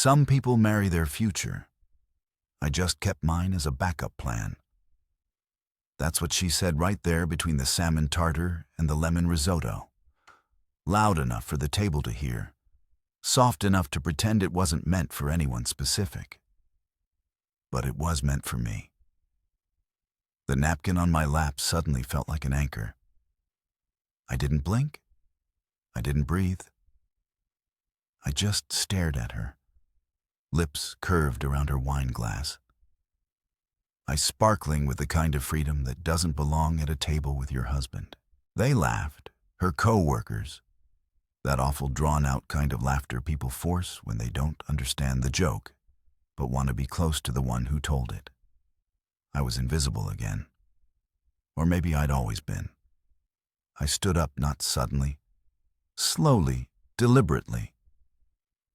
Some people marry their future. I just kept mine as a backup plan. That's what she said right there between the salmon tartar and the lemon risotto. Loud enough for the table to hear. Soft enough to pretend it wasn't meant for anyone specific. But it was meant for me. The napkin on my lap suddenly felt like an anchor. I didn't blink. I didn't breathe. I just stared at her, lips curved around her wine glass. I sparkling with the kind of freedom that doesn't belong at a table with your husband. They laughed, her co-workers. That awful drawn-out kind of laughter people force when they don't understand the joke, but want to be close to the one who told it. I was invisible again. Or maybe I'd always been. I stood up not suddenly, slowly, deliberately.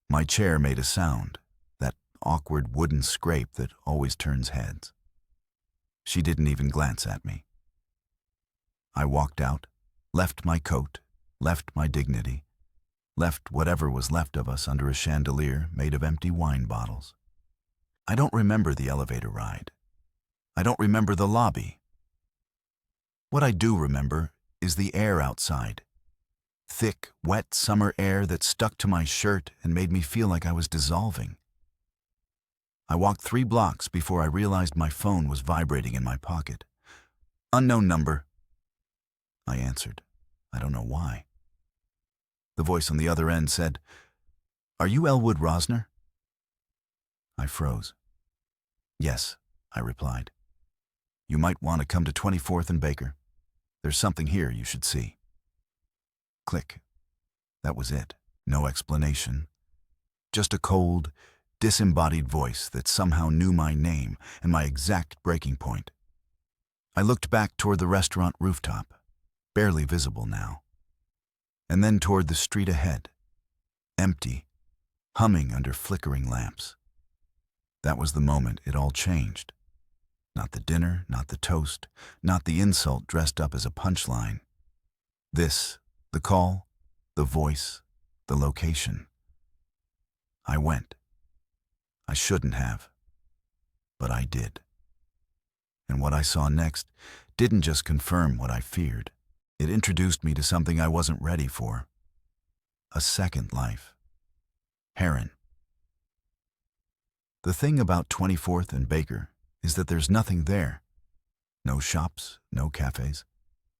My chair made a sound, that awkward wooden scrape that always turns heads. She didn't even glance at me. I walked out, left my coat, left my dignity, left whatever was left of us under a chandelier made of empty wine bottles. I don't remember the elevator ride. I don't remember the lobby. What I do remember is the air outside. Thick, wet summer air that stuck to my shirt and made me feel like I was dissolving. I walked 3 blocks before I realized my phone was vibrating in my pocket. Unknown number. I answered. I don't know why. The voice on the other end said, "Are you Elwood Rosner?" I froze. "Yes," I replied. "You might want to come to 24th and Baker. There's something here you should see." Click. That was it. No explanation. Just a cold, disembodied voice that somehow knew my name and my exact breaking point. I looked back toward the restaurant rooftop, barely visible now, and then toward the street ahead, empty, humming under flickering lamps. That was the moment it all changed. Not the dinner, not the toast, not the insult dressed up as a punchline. This, the call, the voice, the location. I went. I shouldn't have, but I did. And what I saw next didn't just confirm what I feared. It introduced me to something I wasn't ready for. A second life. Heron. The thing about 24th and Baker is that there's nothing there. No shops, no cafes.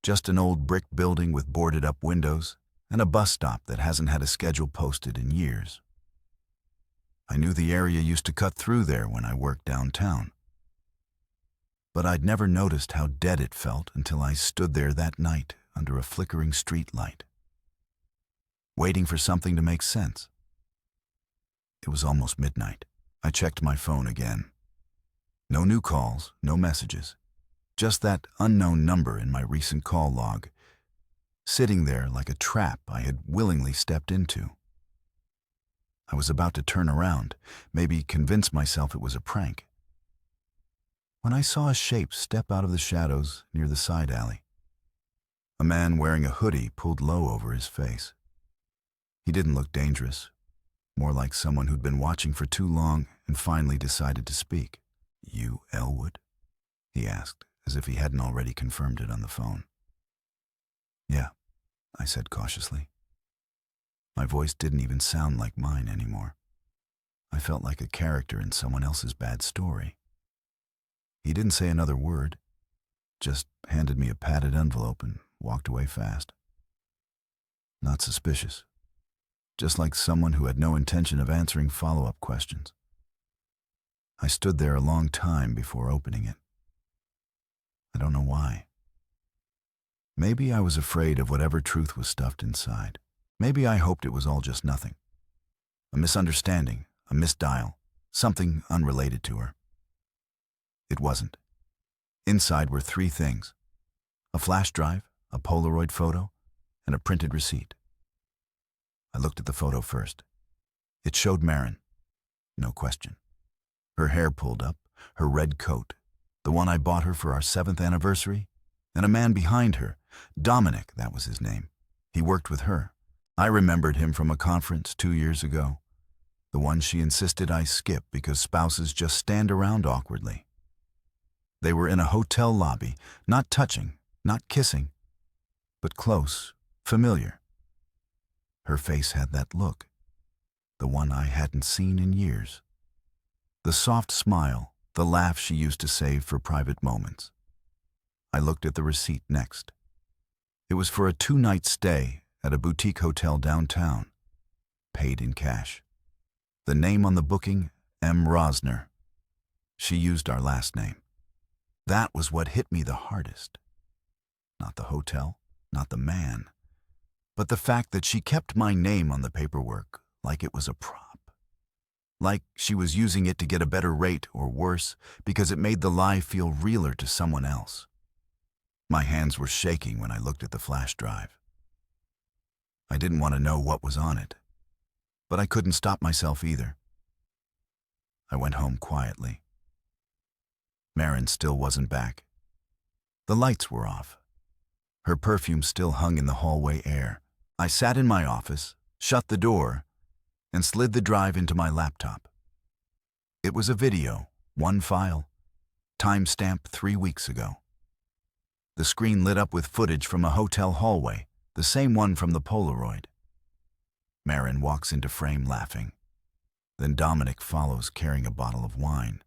Just an old brick building with boarded up windows and a bus stop that hasn't had a schedule posted in years. I knew the area used to cut through there when I worked downtown. But I'd never noticed how dead it felt until I stood there that night under a flickering street light, waiting for something to make sense. It was almost midnight. I checked my phone again. No new calls, no messages. Just that unknown number in my recent call log, sitting there like a trap I had willingly stepped into. I was about to turn around, maybe convince myself it was a prank, when I saw a shape step out of the shadows near the side alley. A man wearing a hoodie pulled low over his face. He didn't look dangerous, more like someone who'd been watching for too long and finally decided to speak. "You Elwood?" he asked, as if he hadn't already confirmed it on the phone. "Yeah," I said cautiously. My voice didn't even sound like mine anymore. I felt like a character in someone else's bad story. He didn't say another word, just handed me a padded envelope and walked away fast. Not suspicious, just like someone who had no intention of answering follow-up questions. I stood there a long time before opening it. I don't know why. Maybe I was afraid of whatever truth was stuffed inside. Maybe I hoped it was all just nothing. A misunderstanding, a misdial, something unrelated to her. It wasn't. Inside were 3 things: a flash drive, a Polaroid photo, and a printed receipt. I looked at the photo first. It showed Marin. No question. Her hair pulled up, her red coat, the one I bought her for our 7th anniversary, and a man behind her, Dominic, that was his name. He worked with her. I remembered him from a conference 2 years ago. The one she insisted I skip because spouses just stand around awkwardly. They were in a hotel lobby, not touching, not kissing, but close, familiar. Her face had that look, the one I hadn't seen in years. The soft smile, the laugh she used to save for private moments. I looked at the receipt next. It was for a 2-night stay at a boutique hotel downtown, paid in cash. The name on the booking, M. Rosner. She used our last name. That was what hit me the hardest. Not the hotel, not the man, but the fact that she kept my name on the paperwork like it was a prop. Like she was using it to get a better rate, or worse, because it made the lie feel realer to someone else. My hands were shaking when I looked at the flash drive. I didn't want to know what was on it, but I couldn't stop myself either. I went home quietly. Maren still wasn't back. The lights were off. Her perfume still hung in the hallway air. I sat in my office, shut the door, and slid the drive into my laptop. It was a video, one file, time-stamped 3 weeks ago. The screen lit up with footage from a hotel hallway, the same one from the Polaroid. Maren walks into frame laughing. Then Dominic follows carrying a bottle of wine.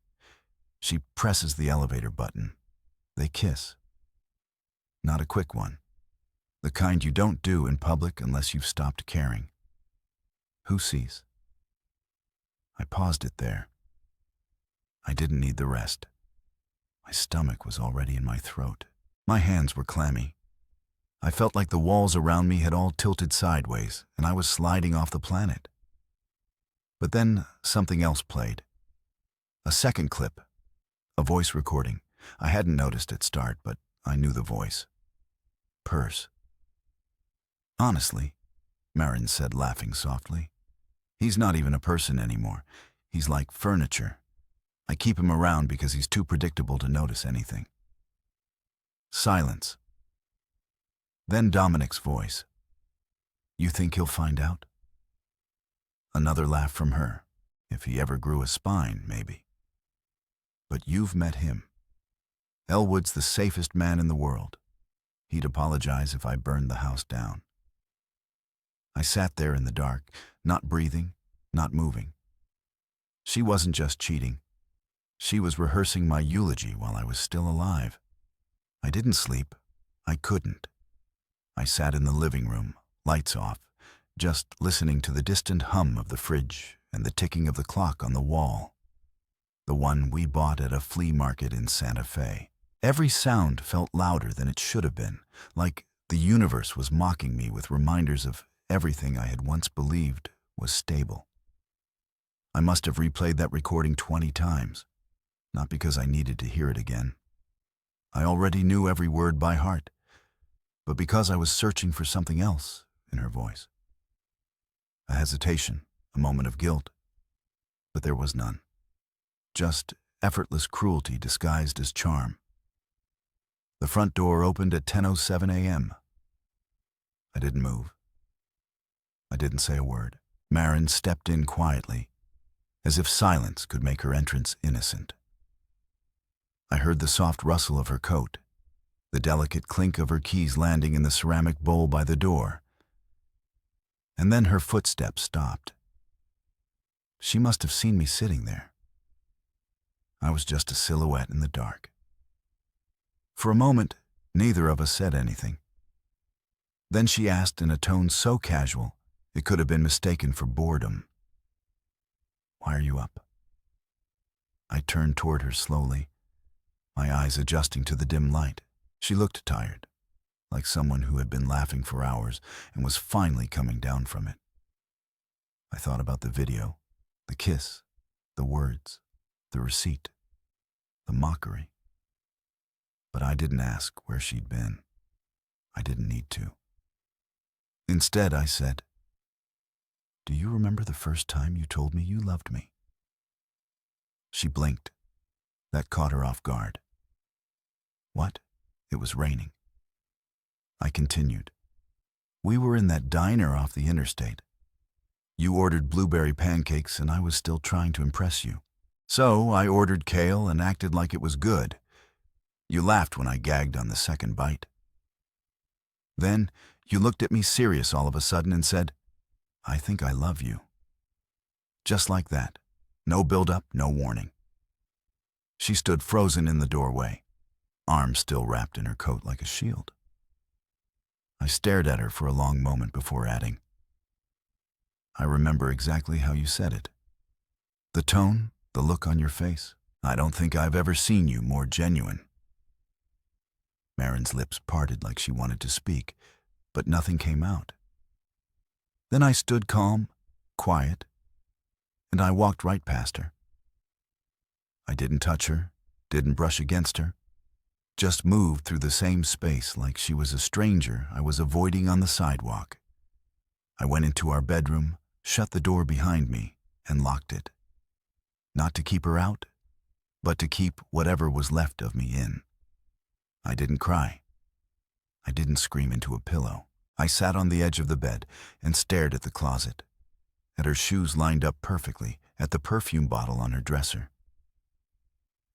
She presses the elevator button. They kiss. Not a quick one. The kind you don't do in public unless you've stopped caring. Who sees? I paused it there. I didn't need the rest. My stomach was already in my throat. My hands were clammy. I felt like the walls around me had all tilted sideways and I was sliding off the planet. But then something else played. A second clip. A voice recording. I hadn't noticed at start, but I knew the voice. Purse. Honestly, Maren said, laughing softly, he's not even a person anymore. He's like furniture. I keep him around because he's too predictable to notice anything. Silence. Then Dominic's voice. You think he'll find out? Another laugh from her. If he ever grew a spine, maybe. But you've met him. Elwood's the safest man in the world. He'd apologize if I burned the house down. I sat there in the dark, not breathing, not moving. She wasn't just cheating. She was rehearsing my eulogy while I was still alive. I didn't sleep. I couldn't. I sat in the living room, lights off, just listening to the distant hum of the fridge and the ticking of the clock on the wall. The one we bought at a flea market in Santa Fe. Every sound felt louder than it should have been, like the universe was mocking me with reminders of everything I had once believed was stable. I must have replayed that recording 20 times, not because I needed to hear it again. I already knew every word by heart, but because I was searching for something else in her voice. A hesitation, a moment of guilt, but there was none. Just effortless cruelty disguised as charm. The front door opened at 10:07 a.m. I didn't move. I didn't say a word. Maren stepped in quietly, as if silence could make her entrance innocent. I heard the soft rustle of her coat, the delicate clink of her keys landing in the ceramic bowl by the door. And then her footsteps stopped. She must have seen me sitting there. I was just a silhouette in the dark. For a moment, neither of us said anything. Then she asked in a tone so casual, it could have been mistaken for boredom. Why are you up? I turned toward her slowly, my eyes adjusting to the dim light. She looked tired, like someone who had been laughing for hours and was finally coming down from it. I thought about the video, the kiss, the words, the receipt, the mockery. But I didn't ask where she'd been. I didn't need to. Instead, I said, "Do you remember the first time you told me you loved me?" She blinked. That caught her off guard. What? It was raining. I continued. We were in that diner off the interstate. You ordered blueberry pancakes and I was still trying to impress you. So I ordered kale and acted like it was good. You laughed when I gagged on the second bite. Then you looked at me serious all of a sudden and said, "I think I love you." Just like that. No build-up, no warning. She stood frozen in the doorway, arms still wrapped in her coat like a shield. I stared at her for a long moment before adding, "I remember exactly how you said it. The tone, the look on your face. I don't think I've ever seen you more genuine." Marin's lips parted like she wanted to speak, but nothing came out. Then I stood calm, quiet, and I walked right past her. I didn't touch her, didn't brush against her, just moved through the same space like she was a stranger I was avoiding on the sidewalk. I went into our bedroom, shut the door behind me, and locked it. Not to keep her out, but to keep whatever was left of me in. I didn't cry. I didn't scream into a pillow. I sat on the edge of the bed and stared at the closet, at her shoes lined up perfectly, at the perfume bottle on her dresser.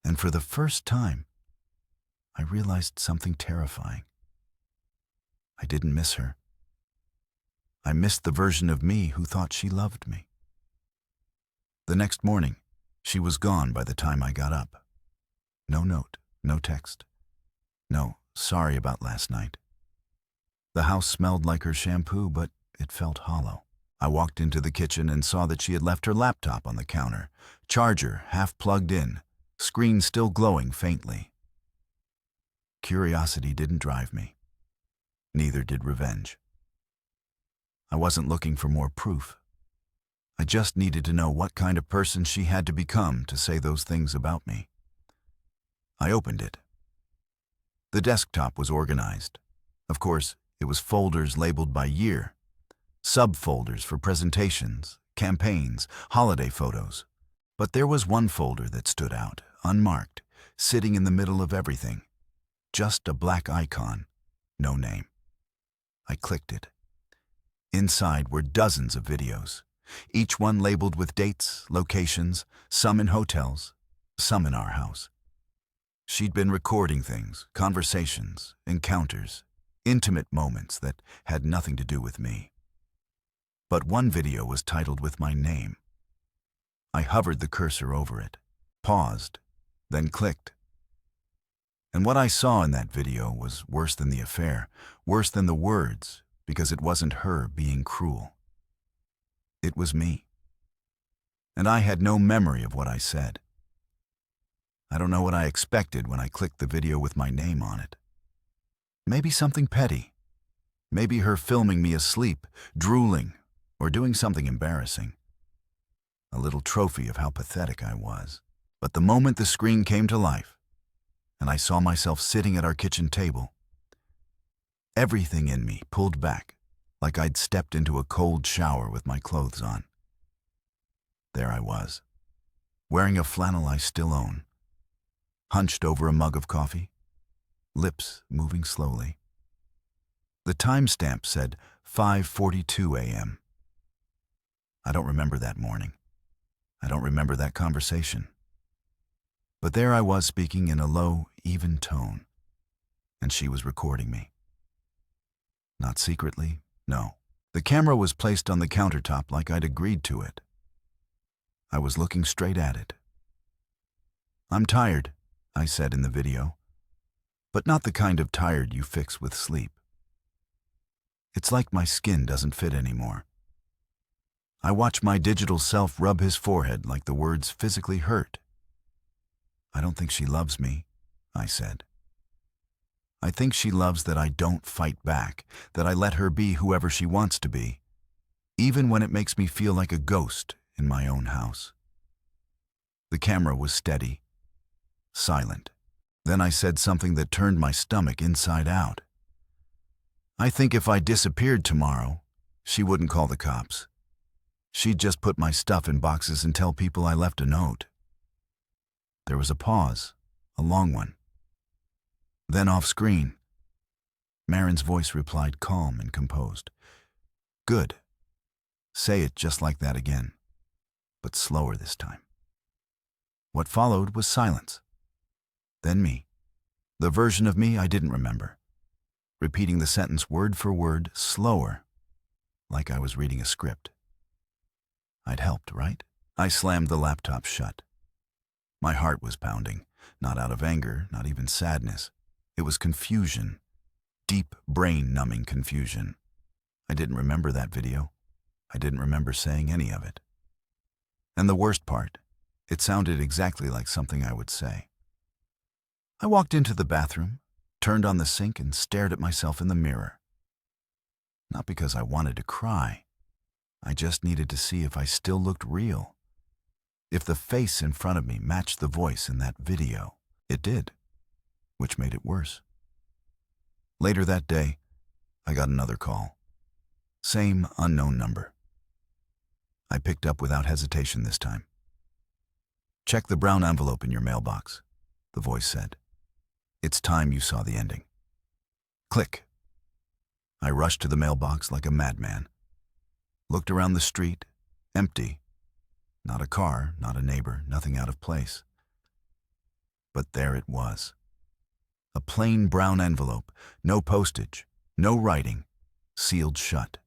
And for the first time, I realized something terrifying. I didn't miss her. I missed the version of me who thought she loved me. The next morning, she was gone by the time I got up. No note, no text. No, sorry about last night. The house smelled like her shampoo, but it felt hollow. I walked into the kitchen and saw that she had left her laptop on the counter, charger half plugged in, screen still glowing faintly. Curiosity didn't drive me. Neither did revenge. I wasn't looking for more proof. I just needed to know what kind of person she had to become to say those things about me. I opened it. The desktop was organized. Of course, it was folders labeled by year, subfolders for presentations, campaigns, holiday photos. But there was one folder that stood out, unmarked, sitting in the middle of everything. Just a black icon, no name. I clicked it. Inside were dozens of videos, each one labeled with dates, locations, some in hotels, some in our house. She'd been recording things, conversations, encounters, intimate moments that had nothing to do with me. But one video was titled with my name. I hovered the cursor over it, paused, then clicked. And what I saw in that video was worse than the affair, worse than the words, because it wasn't her being cruel. It was me. And I had no memory of what I said. I don't know what I expected when I clicked the video with my name on it. Maybe something petty. Maybe her filming me asleep, drooling, or doing something embarrassing. A little trophy of how pathetic I was. But the moment the screen came to life, and I saw myself sitting at our kitchen table, everything in me pulled back, like I'd stepped into a cold shower with my clothes on. There I was, wearing a flannel I still own, hunched over a mug of coffee, lips moving slowly. The timestamp said 5:42 a.m. I don't remember that morning. I don't remember that conversation. But there I was speaking in a low, even tone, and she was recording me. Not secretly, no. The camera was placed on the countertop like I'd agreed to it. I was looking straight at it. "I'm tired," I said in the video, but not the kind of tired you fix with sleep. It's like my skin doesn't fit anymore. I watch my digital self rub his forehead like the words physically hurt. "I don't think she loves me," I said. "I think she loves that I don't fight back, that I let her be whoever she wants to be, even when it makes me feel like a ghost in my own house." The camera was steady, silent. Then I said something that turned my stomach inside out. "I think if I disappeared tomorrow, she wouldn't call the cops. She'd just put my stuff in boxes and tell people I left a note." There was a pause, a long one. Then off screen, Marin's voice replied calm and composed. "Good. Say it just like that again, but slower this time. What followed was silence. Then me. The version of me I didn't remember. Repeating the sentence word for word, slower, like I was reading a script. I'd helped, right? I slammed the laptop shut. My heart was pounding, not out of anger, not even sadness. It was confusion, deep brain-numbing confusion. I didn't remember that video. I didn't remember saying any of it. And the worst part, it sounded exactly like something I would say. I walked into the bathroom, turned on the sink, and stared at myself in the mirror. Not because I wanted to cry. I just needed to see if I still looked real. If the face in front of me matched the voice in that video. It did, which made it worse. Later that day, I got another call. Same unknown number. I picked up without hesitation this time. "Check the brown envelope in your mailbox," the voice said. "It's time you saw the ending." Click. I rushed to the mailbox like a madman. Looked around the street, empty. Not a car, not a neighbor, nothing out of place. But there it was. A plain brown envelope, no postage, no writing, sealed shut.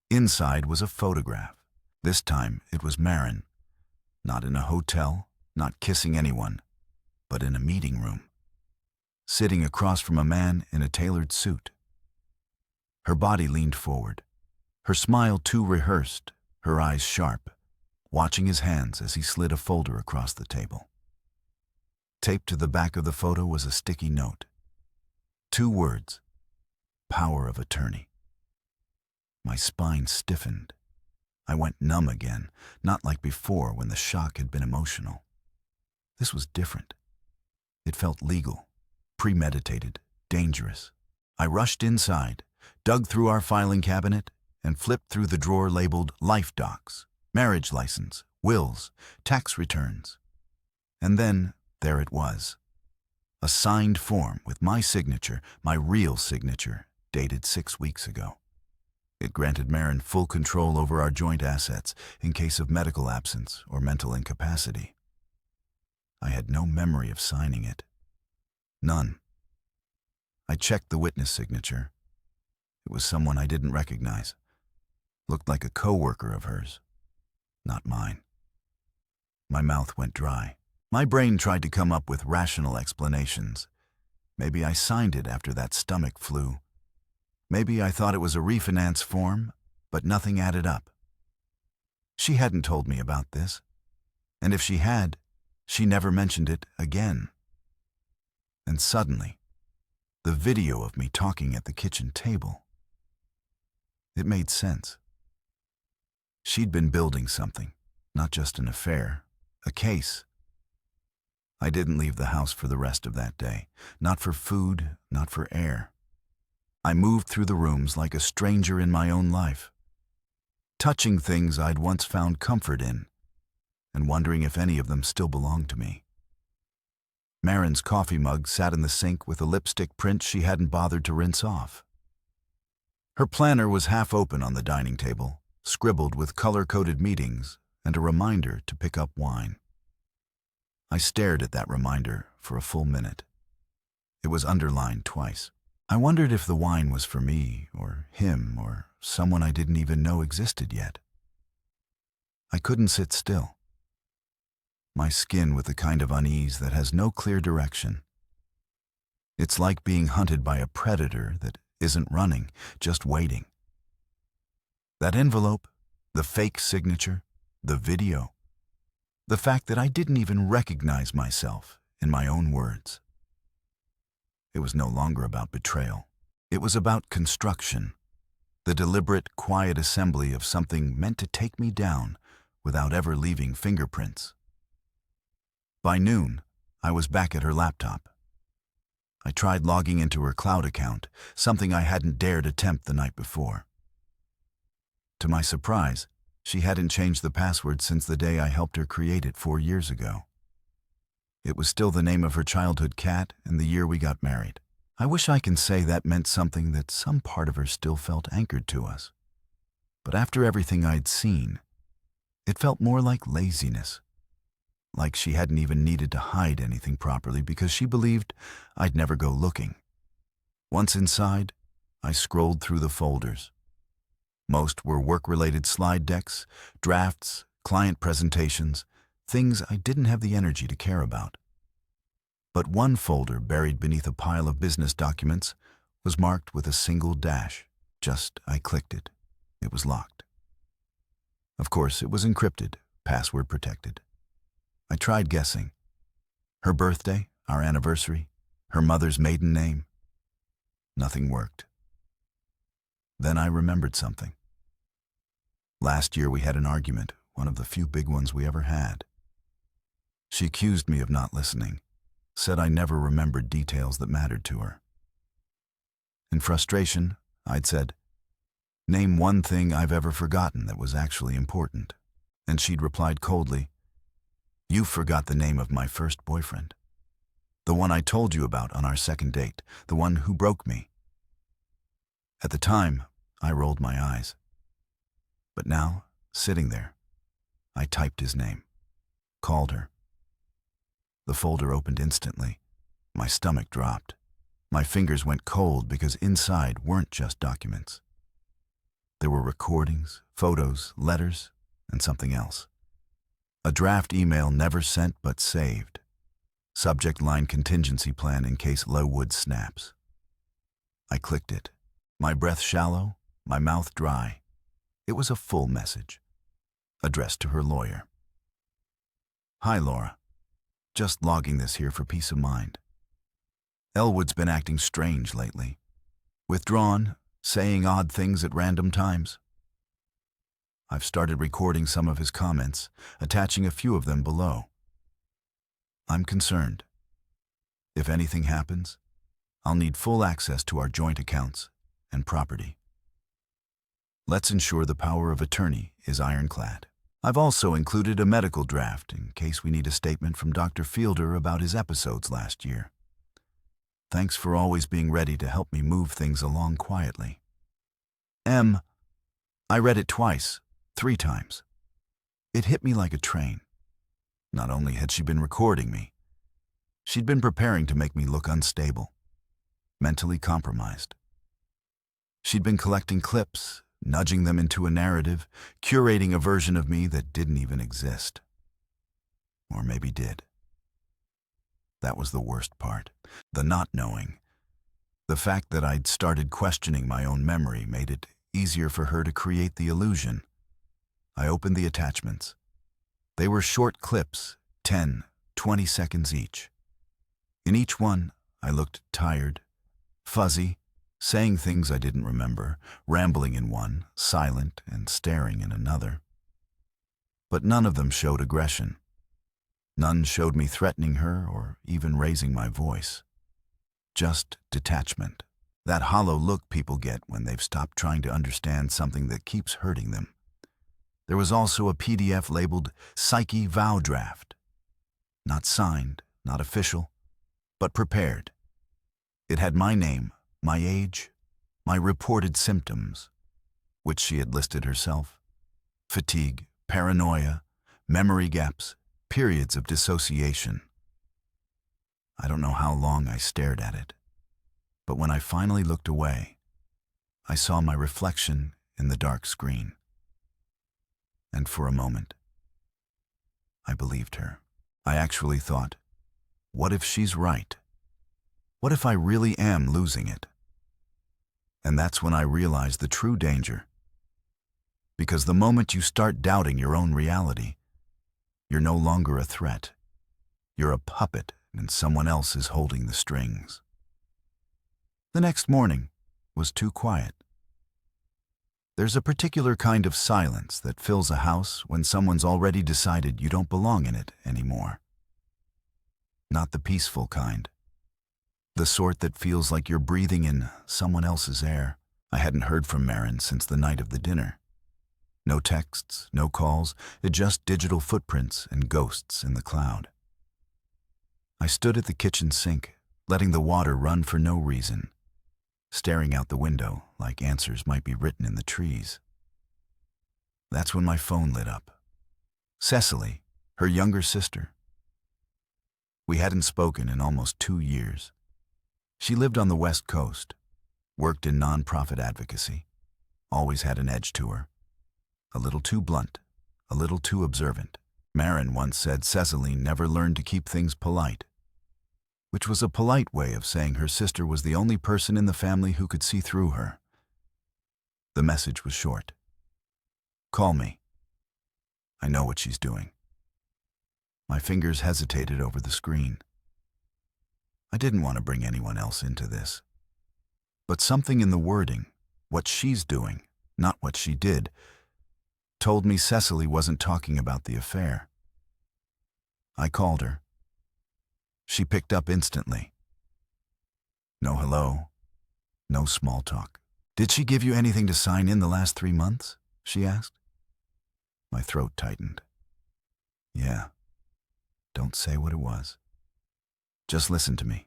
Inside was a photograph. This time it was Maren. Not in a hotel, not kissing anyone, but in a meeting room. Sitting across from a man in a tailored suit. Her body leaned forward, her smile too rehearsed, her eyes sharp, watching his hands as he slid a folder across the table. Taped to the back of the photo was a sticky note. 2 words, "Power of attorney." My spine stiffened. I went numb again, not like before when the shock had been emotional. This was different. It felt legal, premeditated, dangerous. I rushed inside, dug through our filing cabinet, and flipped through the drawer labeled Life Docs, Marriage License, Wills, Tax Returns. And then, there it was. A signed form with my signature, my real signature, dated 6 weeks ago. It granted Maren full control over our joint assets in case of medical absence or mental incapacity. I had no memory of signing it. None. I checked the witness signature. It was someone I didn't recognize. Looked like a co-worker of hers. Not mine. My mouth went dry. My brain tried to come up with rational explanations. Maybe I signed it after that stomach flu. Maybe I thought it was a refinance form, but nothing added up. She hadn't told me about this. And if she had, she never mentioned it again. And suddenly, the video of me talking at the kitchen table. It made sense. She'd been building something, not just an affair, a case. I didn't leave the house for the rest of that day, not for food, not for air. I moved through the rooms like a stranger in my own life, touching things I'd once found comfort in, and wondering if any of them still belonged to me. Maren's coffee mug sat in the sink with a lipstick print she hadn't bothered to rinse off. Her planner was half open on the dining table, scribbled with color-coded meetings and a reminder to pick up wine. I stared at that reminder for a full minute. It was underlined twice. I wondered if the wine was for me, or him, or someone I didn't even know existed yet. I couldn't sit still. My skin with the kind of unease that has no clear direction. It's like being hunted by a predator that isn't running, just waiting. That envelope, the fake signature, the video, the fact that I didn't even recognize myself in my own words. It was no longer about betrayal. It was about construction, the deliberate, quiet assembly of something meant to take me down without ever leaving fingerprints. By noon, I was back at her laptop. I tried logging into her cloud account, something I hadn't dared attempt the night before. To my surprise, she hadn't changed the password since the day I helped her create it 4 years ago. It was still the name of her childhood cat and the year we got married. I wish I can say that meant something, that some part of her still felt anchored to us. But after everything I'd seen, it felt more like laziness. Like she hadn't even needed to hide anything properly because she believed I'd never go looking. Once inside, I scrolled through the folders. Most were work-related slide decks, drafts, client presentations, things I didn't have the energy to care about. But one folder buried beneath a pile of business documents was marked with a single dash. I clicked it. It was locked. Of course, it was encrypted, password protected. I tried guessing. Her birthday, our anniversary, her mother's maiden name. Nothing worked. Then I remembered something. Last year we had an argument, one of the few big ones we ever had. She accused me of not listening, said I never remembered details that mattered to her. In frustration, I'd said, "Name one thing I've ever forgotten that was actually important." And she'd replied coldly, "You forgot the name of my first boyfriend. The one I told you about on our second date, the one who broke me." At the time, I rolled my eyes. But now, sitting there, I typed his name, called her. The folder opened instantly. My stomach dropped. My fingers went cold because inside weren't just documents. There were recordings, photos, letters, and something else. A draft email never sent but saved. Subject line contingency plan in case Lowood snaps. I clicked it. My breath shallow, my mouth dry. It was a full message, addressed to her lawyer. "Hi, Laura. Just logging this here for peace of mind. Elwood's been acting strange lately. Withdrawn, saying odd things at random times. I've started recording some of his comments, attaching a few of them below. I'm concerned. If anything happens, I'll need full access to our joint accounts and property. Let's ensure the power of attorney is ironclad. I've also included a medical draft in case we need a statement from Dr. Fielder about his episodes last year. Thanks for always being ready to help me move things along quietly. M. I read it twice, 3 times. It hit me like a train. Not only had she been recording me, she'd been preparing to make me look unstable, mentally compromised. She'd been collecting clips, nudging them into a narrative, curating a version of me that didn't even exist. Or maybe did. That was the worst part, the not knowing. The fact that I'd started questioning my own memory made it easier for her to create the illusion. I opened the attachments. They were short clips, 10, 20 seconds each. In each one, I looked tired, fuzzy, saying things I didn't remember, rambling in one, silent and staring in another. But none of them showed aggression. None showed me threatening her or even raising my voice. Just detachment. That hollow look people get when they've stopped trying to understand something that keeps hurting them. There was also a PDF labeled Psyche Vow Draft. Not signed, not official, but prepared. It had my name, my age, my reported symptoms, which she had listed herself. Fatigue, paranoia, memory gaps, periods of dissociation. I don't know how long I stared at it, but when I finally looked away, I saw my reflection in the dark screen. And for a moment, I believed her. I actually thought, what if she's right? What if I really am losing it? And that's when I realized the true danger. Because the moment you start doubting your own reality, you're no longer a threat. You're a puppet, and someone else is holding the strings. The next morning was too quiet. There's a particular kind of silence that fills a house when someone's already decided you don't belong in it anymore. Not the peaceful kind. The sort that feels like you're breathing in someone else's air. I hadn't heard from Marin since the night of the dinner. No texts, no calls, just digital footprints and ghosts in the cloud. I stood at the kitchen sink, letting the water run for no reason, staring out the window like answers might be written in the trees. That's when my phone lit up. Cecily, her younger sister. We hadn't spoken in almost 2 years. She lived on the West Coast, worked in nonprofit advocacy, always had an edge to her. A little too blunt, a little too observant. Marin once said Cecily never learned to keep things polite, which was a polite way of saying her sister was the only person in the family who could see through her. The message was short. Call me. I know what she's doing. My fingers hesitated over the screen. I didn't want to bring anyone else into this. But something in the wording, what she's doing, not what she did, told me Cecily wasn't talking about the affair. I called her. She picked up instantly. No hello, no small talk. Did she give you anything to sign in the last 3 months? She asked. My throat tightened. Yeah. Don't say what it was. Just listen to me.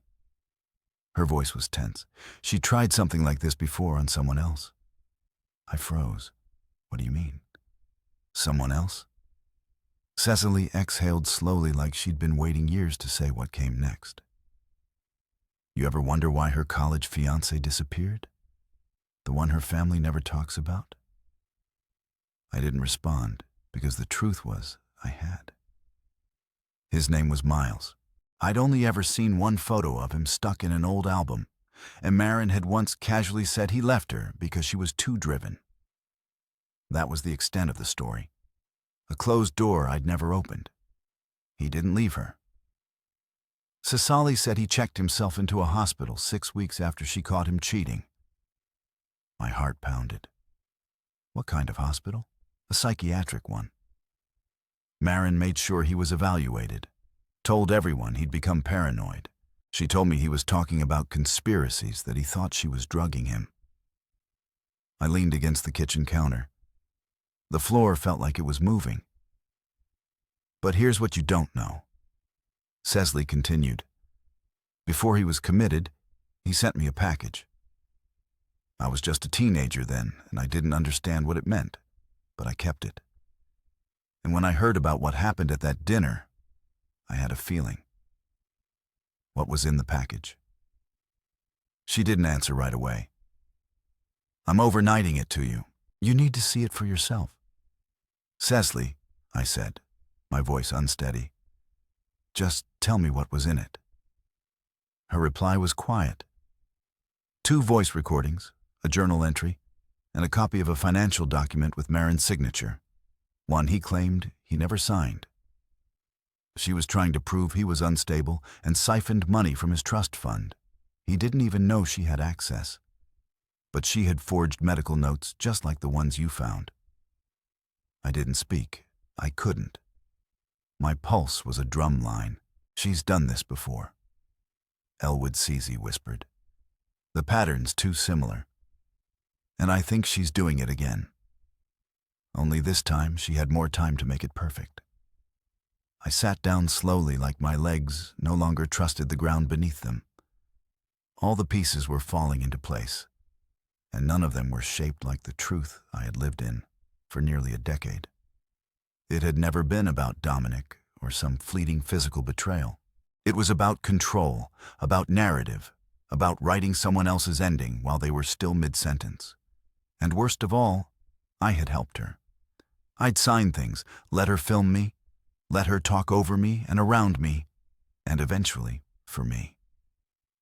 Her voice was tense. She tried something like this before on someone else. I froze. What do you mean? Someone else? Cecily exhaled slowly like she'd been waiting years to say what came next. You ever wonder why her college fiancé disappeared? The one her family never talks about? I didn't respond because the truth was I had. His name was Miles. I'd only ever seen one photo of him stuck in an old album, and Marin had once casually said he left her because she was too driven. That was the extent of the story. A closed door I'd never opened. He didn't leave her. Cecily said he checked himself into a hospital 6 weeks after she caught him cheating. My heart pounded. What kind of hospital? A psychiatric one. Marin made sure he was evaluated, told everyone he'd become paranoid. She told me he was talking about conspiracies, that he thought she was drugging him. I leaned against the kitchen counter. The floor felt like it was moving. But here's what you don't know. Cecily continued. Before he was committed, he sent me a package. I was just a teenager then, and I didn't understand what it meant, but I kept it. And when I heard about what happened at that dinner, I had a feeling. What was in the package? She didn't answer right away. I'm overnighting it to you. You need to see it for yourself. Cecily, I said, my voice unsteady. Just tell me what was in it. Her reply was quiet. 2 voice recordings, a journal entry, and a copy of a financial document with Marin's signature. One he claimed he never signed. She was trying to prove he was unstable and siphoned money from his trust fund. He didn't even know she had access. But she had forged medical notes just like the ones you found. I didn't speak. I couldn't. My pulse was a drum line. She's done this before. Elwood Ceci whispered. The pattern's too similar. And I think she's doing it again. Only this time she had more time to make it perfect. I sat down slowly like my legs no longer trusted the ground beneath them. All the pieces were falling into place, and none of them were shaped like the truth I had lived in for nearly a decade. It had never been about Dominic or some fleeting physical betrayal. It was about control, about narrative, about writing someone else's ending while they were still mid-sentence. And worst of all, I had helped her. I'd signed things, let her film me, let her talk over me and around me, and eventually, for me.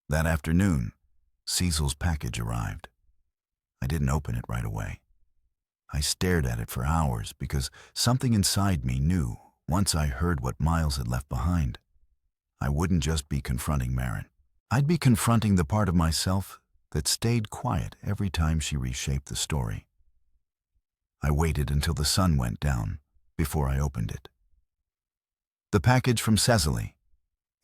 That afternoon, Cecil's package arrived. I didn't open it right away. I stared at it for hours because something inside me knew, once I heard what Miles had left behind, I wouldn't just be confronting Marin. I'd be confronting the part of myself that stayed quiet every time she reshaped the story. I waited until the sun went down before I opened it. The package from Cecily.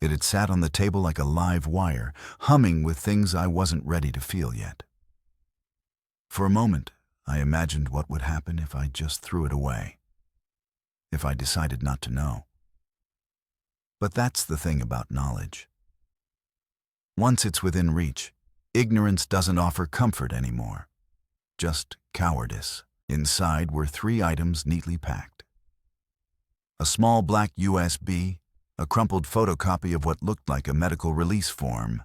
It had sat on the table like a live wire, humming with things I wasn't ready to feel yet. For a moment, I imagined what would happen if I just threw it away, if I decided not to know. But that's the thing about knowledge. Once it's within reach, ignorance doesn't offer comfort anymore, just cowardice. Inside were 3 items neatly packed. A small black USB, a crumpled photocopy of what looked like a medical release form,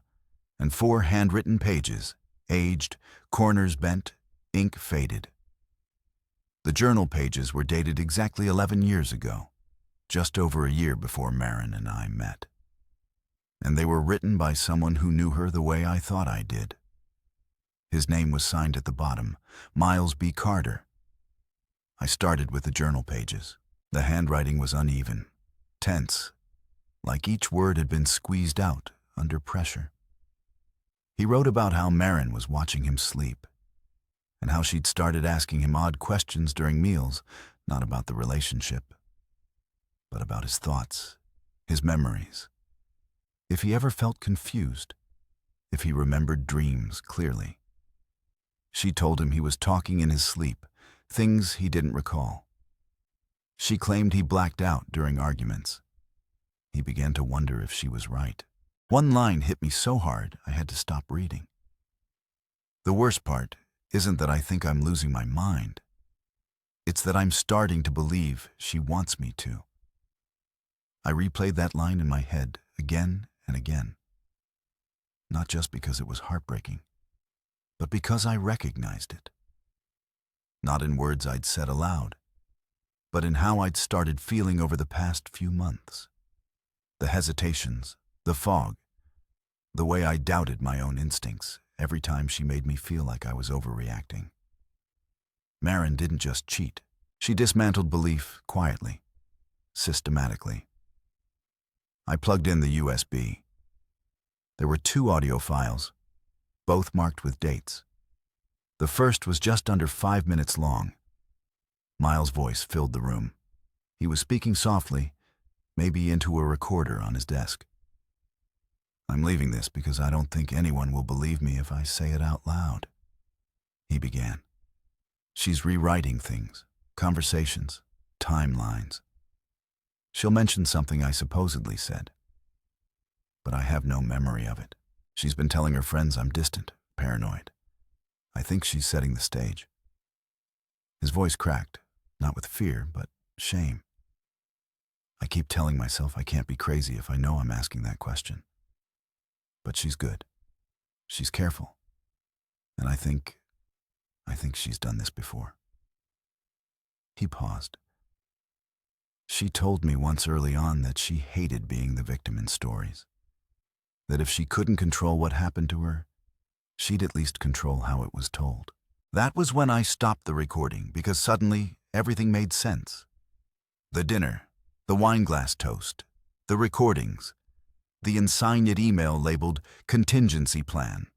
and 4 handwritten pages, aged, corners bent, ink faded. The journal pages were dated exactly 11 years ago, just over a year before Maren and I met. And they were written by someone who knew her the way I thought I did. His name was signed at the bottom, Miles B. Carter. I started with the journal pages. The handwriting was uneven, tense, like each word had been squeezed out under pressure. He wrote about how Maren was watching him sleep, and how she'd started asking him odd questions during meals, not about the relationship, but about his thoughts, his memories. If he ever felt confused, if he remembered dreams clearly. She told him he was talking in his sleep, things he didn't recall. She claimed he blacked out during arguments. He began to wonder if she was right. One line hit me so hard I had to stop reading. The worst part isn't that I think I'm losing my mind. It's that I'm starting to believe she wants me to. I replayed that line in my head again and again. Not just because it was heartbreaking, but because I recognized it. Not in words I'd said aloud, but in how I'd started feeling over the past few months. The hesitations, the fog, the way I doubted my own instincts every time she made me feel like I was overreacting. Maren didn't just cheat. She dismantled belief quietly, systematically. I plugged in the USB. There were 2 audio files, both marked with dates. The first was just under 5 minutes long. Miles' voice filled the room. He was speaking softly, maybe into a recorder on his desk. "I'm leaving this because I don't think anyone will believe me if I say it out loud," he began. "She's rewriting things, conversations, timelines. She'll mention something I supposedly said, but I have no memory of it. She's been telling her friends I'm distant, paranoid. I think she's setting the stage." His voice cracked, not with fear, but shame. I keep telling myself I can't be crazy if I know I'm asking that question. But she's good. She's careful. And I think she's done this before. He paused. She told me once early on that she hated being the victim in stories. That if she couldn't control what happened to her, she'd at least control how it was told. That was when I stopped the recording, because suddenly everything made sense. The dinner, the wine glass toast, the recordings, the unsigned email labeled contingency plan.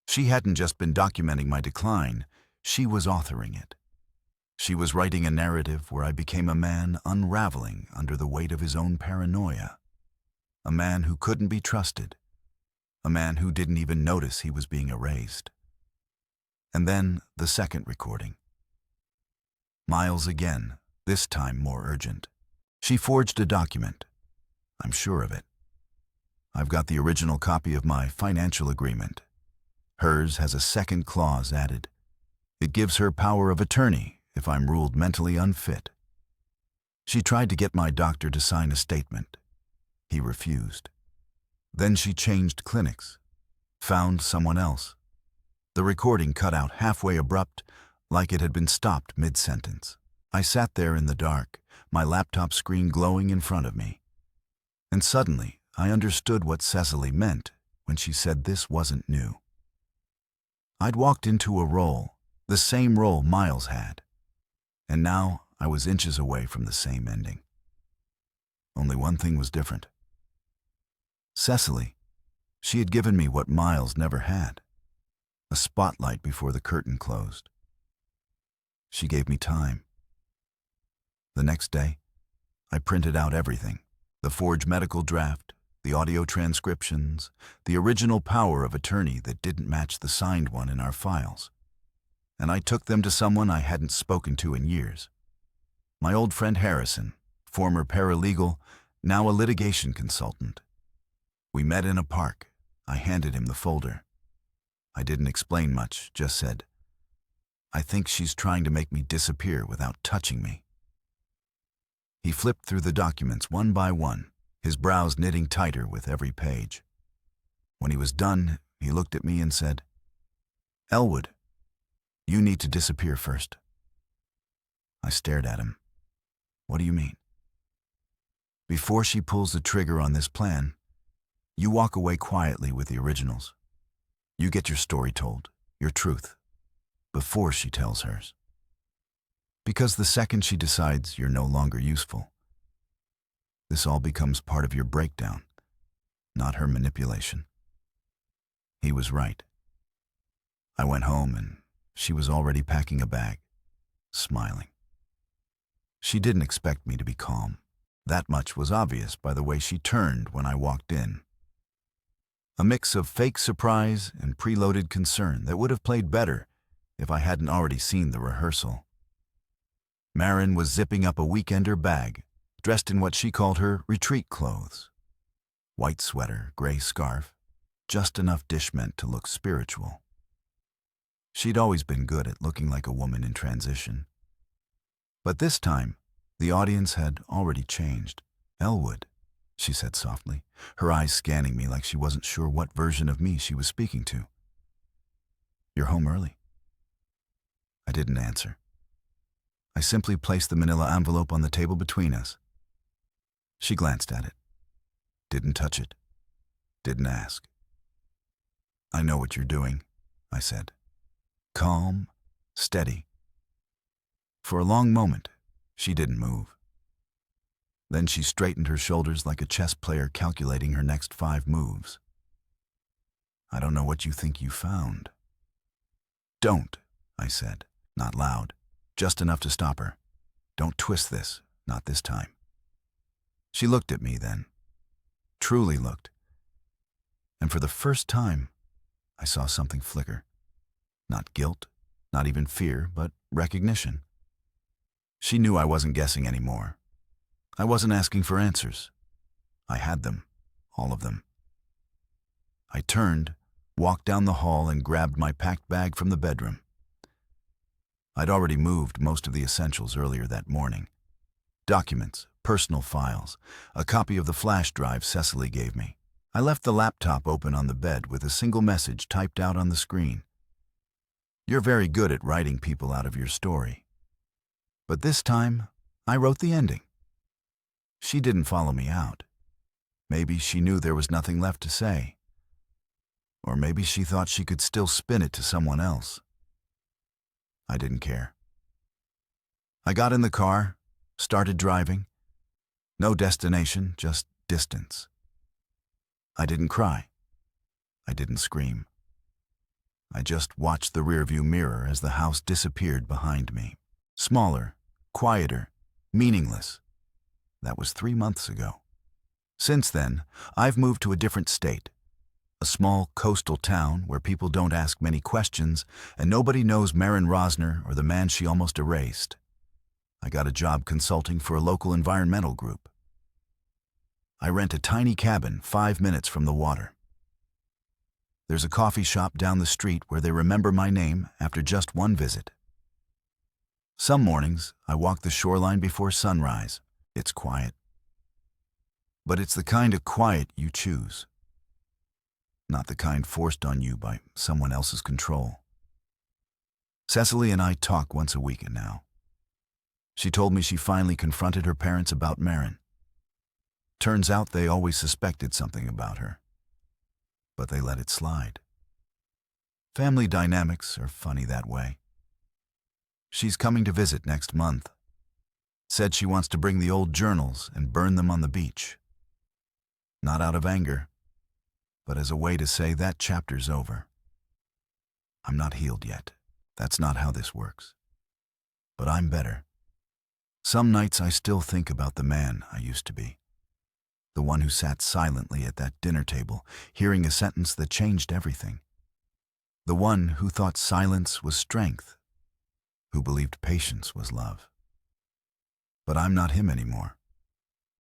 She hadn't just been documenting my decline, she was authoring it. She was writing a narrative where I became a man unraveling under the weight of his own paranoia. A man who couldn't be trusted. A man who didn't even notice he was being erased. And then the second recording. Miles again, this time more urgent. She forged a document. I'm sure of it. I've got the original copy of my financial agreement. Hers has a second clause added. It gives her power of attorney if I'm ruled mentally unfit. She tried to get my doctor to sign a statement. He refused. Then she changed clinics, found someone else. The recording cut out halfway abrupt, like it had been stopped mid-sentence. I sat there in the dark, my laptop screen glowing in front of me. And suddenly, I understood what Cecily meant when she said this wasn't new. I'd walked into a role, the same role Miles had. And now I was inches away from the same ending. Only one thing was different. Cecily, she had given me what Miles never had. A spotlight before the curtain closed. She gave me time. The next day, I printed out everything. The forged medical draft, the audio transcriptions, the original power of attorney that didn't match the signed one in our files. And I took them to someone I hadn't spoken to in years. My old friend Harrison, former paralegal, now a litigation consultant. We met in a park. I handed him the folder. I didn't explain much, just said, I think she's trying to make me disappear without touching me." He flipped through the documents one by one, his brows knitting tighter with every page. When he was done, he looked at me and said, "Elwood, you need to disappear first." I stared at him. "What do you mean?" "Before she pulls the trigger on this plan, you walk away quietly with the originals. You get your story told, your truth, before she tells hers. Because the second she decides you're no longer useful, this all becomes part of your breakdown, not her manipulation." He was right. I went home and she was already packing a bag, smiling. She didn't expect me to be calm. That much was obvious by the way she turned when I walked in. A mix of fake surprise and preloaded concern that would have played better if I hadn't already seen the rehearsal. Marin was zipping up a weekender bag, dressed in what she called her retreat clothes. White sweater, gray scarf, just enough dish mint to look spiritual. She'd always been good at looking like a woman in transition. But this time, the audience had already changed. "Elwood," she said softly, her eyes scanning me like she wasn't sure what version of me she was speaking to. "You're home early." I didn't answer. I simply placed the manila envelope on the table between us. She glanced at it, didn't touch it, didn't ask. "I know what you're doing," I said. Calm, steady. For a long moment, she didn't move. Then she straightened her shoulders like a chess player calculating her next 5 moves. "I don't know what you think you found." "Don't," I said, not loud, just enough to stop her. "Don't twist this, not this time." She looked at me then, truly looked. And for the first time, I saw something flicker. Not guilt, not even fear, but recognition. She knew I wasn't guessing anymore. I wasn't asking for answers. I had them, all of them. I turned, walked down the hall, and grabbed my packed bag from the bedroom. I'd already moved most of the essentials earlier that morning. Documents, personal files, a copy of the flash drive Cecily gave me. I left the laptop open on the bed with a single message typed out on the screen. "You're very good at writing people out of your story." But this time, I wrote the ending. She didn't follow me out. Maybe she knew there was nothing left to say. Or maybe she thought she could still spin it to someone else. I didn't care. I got in the car, started driving. No destination, just distance. I didn't cry. I didn't scream. I just watched the rearview mirror as the house disappeared behind me. Smaller, quieter, meaningless. That was 3 months ago. Since then, I've moved to a different state. A small coastal town where people don't ask many questions and nobody knows Marin Rosner or the man she almost erased. I got a job consulting for a local environmental group. I rent a tiny cabin 5 minutes from the water. There's a coffee shop down the street where they remember my name after just one visit. Some mornings, I walk the shoreline before sunrise. It's quiet. But it's the kind of quiet you choose. Not the kind forced on you by someone else's control. Cecily and I talk once a week now. She told me she finally confronted her parents about Marin. Turns out they always suspected something about her, but they let it slide. Family dynamics are funny that way. She's coming to visit next month. Said she wants to bring the old journals and burn them on the beach. Not out of anger, but as a way to say that chapter's over. I'm not healed yet. That's not how this works. But I'm better. Some nights I still think about the man I used to be. The one who sat silently at that dinner table, hearing a sentence that changed everything. The one who thought silence was strength, who believed patience was love. But I'm not him anymore.